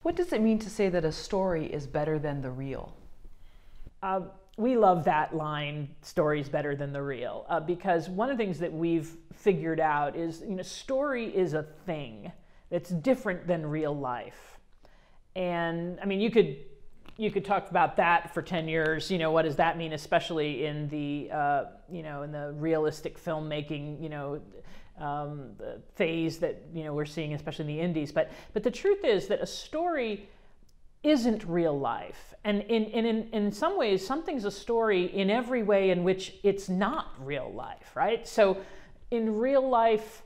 What does it mean to say that a story is better than the real? We love that line, story's better than the real, because one of the things that we've figured out is, story is a thing that's different than real life. And I mean, you could talk about that for 10 years. What does that mean, especially in the in the realistic filmmaking the phase that we're seeing, especially in the indies. But the truth is that a story isn't real life, and in some ways, something's a story in every way in which it's not real life, right? So, in real life,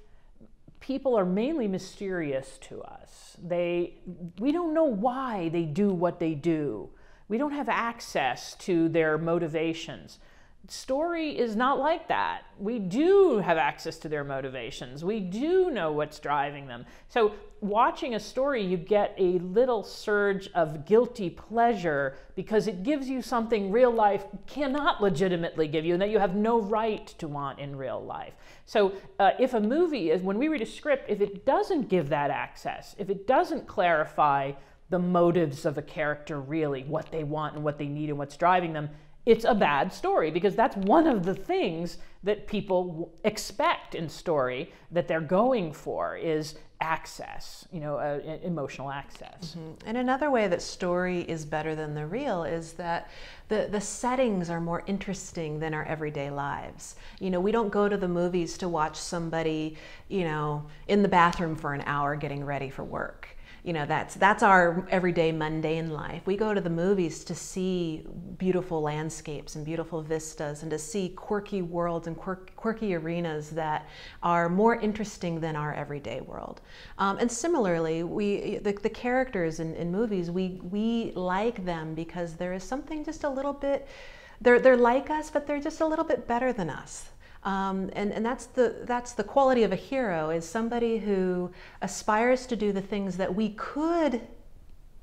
people are mainly mysterious to us. We don't know why they do what they do. We don't have access to their motivations. Story is not like that. We do have access to their motivations. We do know what's driving them. So watching a story, you get a little surge of guilty pleasure because it gives you something real life cannot legitimately give you and that you have no right to want in real life. So if a movie when we read a script, if it doesn't give that access, if it doesn't clarify the motives of a character really, what they want and what they need and what's driving them, it's a bad story, because that's one of the things that people expect in story, that they're going for is access, emotional access. Mm-hmm. And another way that story is better than the real is that the settings are more interesting than our everyday lives. We don't go to the movies to watch somebody, in the bathroom for an hour getting ready for work. That's our everyday mundane life. We go to the movies to see beautiful landscapes and beautiful vistas, and to see quirky worlds and quirky arenas that are more interesting than our everyday world. And similarly, the characters in movies, we like them because there is something just a little bit, they're like us, but they're just a little bit better than us. And that's the quality of a hero, is somebody who aspires to do the things that we could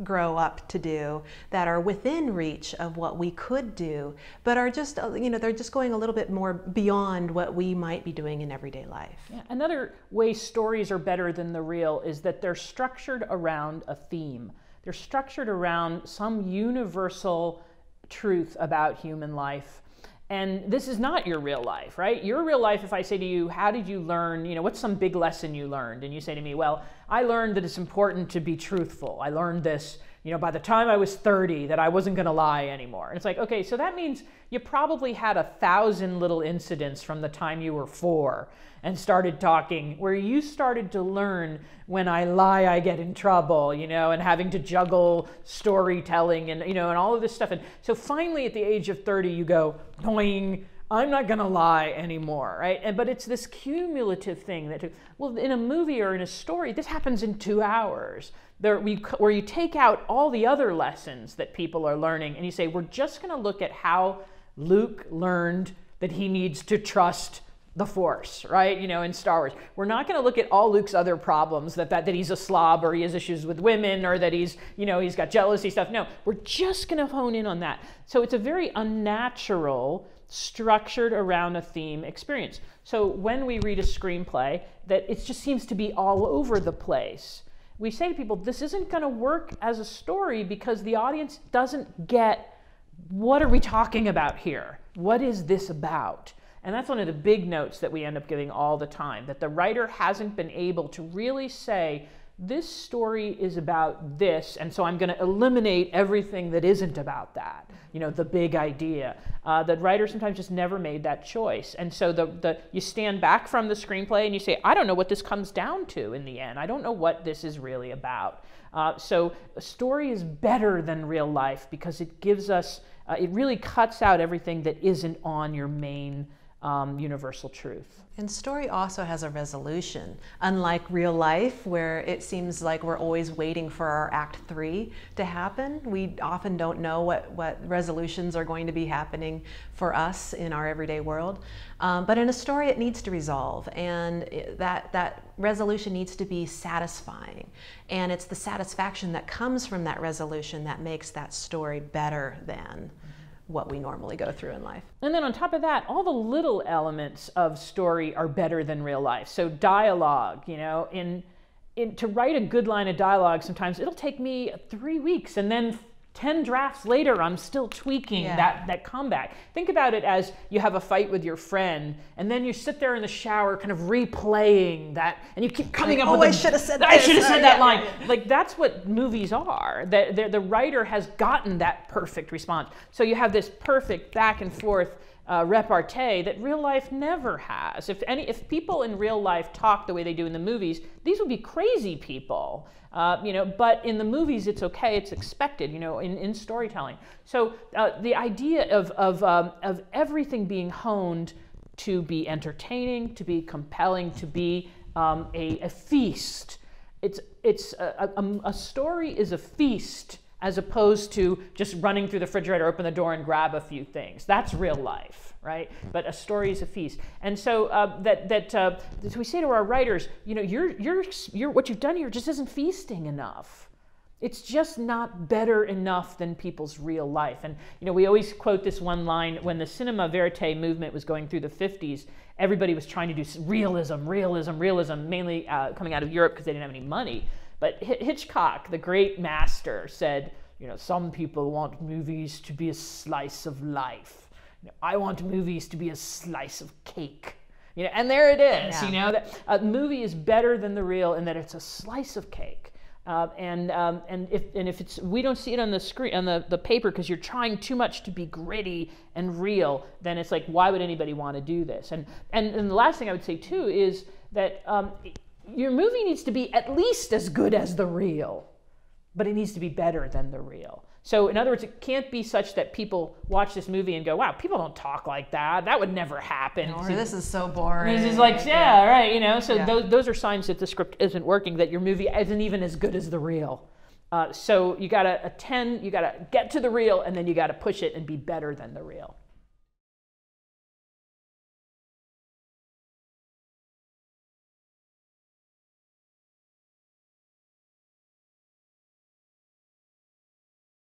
grow up to do, that are within reach of what we could do, but are just, they're just going a little bit more beyond what we might be doing in everyday life. Yeah. Another way stories are better than the real is that they're structured around a theme. They're structured around some universal truth about human life. And this is not your real life, right? Your real life, if I say to you, how did you learn, what's some big lesson you learned? And you say to me, well, I learned that it's important to be truthful. I learned this, by the time I was 30, that I wasn't going to lie anymore. And it's like, okay, so that means you probably had 1,000 little incidents from the time you were 4 and started talking, where you started to learn, when I lie, I get in trouble, and having to juggle storytelling and, and all of this stuff. And so finally at the age of 30, you go, boing, I'm not going to lie anymore, right? But it's this cumulative thing that, well, in a movie or in a story, this happens in 2 hours, where you take out all the other lessons that people are learning, and you say, we're just going to look at how Luke learned that he needs to trust the Force, right? In Star Wars. We're not going to look at all Luke's other problems, that he's a slob, or he has issues with women, or that he's got jealousy stuff. No, we're just going to hone in on that. So it's a very unnatural, structured around a theme experience. So when we read a screenplay, that it just seems to be all over the place, we say to people, this isn't going to work as a story, because the audience doesn't get, what are we talking about here? What is this about? And that's one of the big notes that we end up giving all the time, that the writer hasn't been able to really say, this story is about this, and so I'm going to eliminate everything that isn't about that, the big idea. The writer sometimes just never made that choice. And so you stand back from the screenplay and you say, I don't know what this comes down to in the end. I don't know what this is really about. So a story is better than real life, because it gives us, it really cuts out everything that isn't on your main universal truth. And story also has a resolution, unlike real life, where it seems like we're always waiting for our Act 3 to happen. We often don't know what resolutions are going to be happening for us in our everyday world. But in a story, it needs to resolve, and that resolution needs to be satisfying. And it's the satisfaction that comes from that resolution that makes that story better than what we normally go through in life. And then on top of that, all the little elements of story are better than real life. So dialogue, to write a good line of dialogue, sometimes it'll take me 3 weeks, and then 10 drafts later, I'm still tweaking that comeback. Think about it as you have a fight with your friend, and then you sit there in the shower kind of replaying that, and you keep coming up with I should have said that. I should have said that line. Like, that's what movies are. The writer has gotten that perfect response. So you have this perfect back and forth repartee that real life never has. If people in real life talk the way they do in the movies, these would be crazy people. But in the movies, it's okay, it's expected, in storytelling. So the idea of everything being honed to be entertaining, to be compelling, to be a feast. A story is a feast as opposed to just running through the refrigerator, open the door, and grab a few things. That's real life, right? But a story is a feast. And so we say to our writers, what you've done here just isn't feasting enough. It's just not better enough than people's real life. And we always quote this one line: when the cinema verite movement was going through the 50s, everybody was trying to do realism, mainly coming out of Europe because they didn't have any money. But Hitchcock, the great master, said, some people want movies to be a slice of life. I want movies to be a slice of cake. And there it is. Yeah. That a movie is better than the real in that it's a slice of cake. And if it's, we don't see it on the screen, on the paper, because you're trying too much to be gritty and real, then it's like, why would anybody want to do this? And the last thing I would say too is that your movie needs to be at least as good as the real, but it needs to be better than the real. So in other words, it can't be such that people watch this movie and go, wow, people don't talk like that. That would never happen. Or this is so boring. This is like, right, So those are signs that the script isn't working, that your movie isn't even as good as the real. So you got to get to the real, and then you got to push it and be better than the real.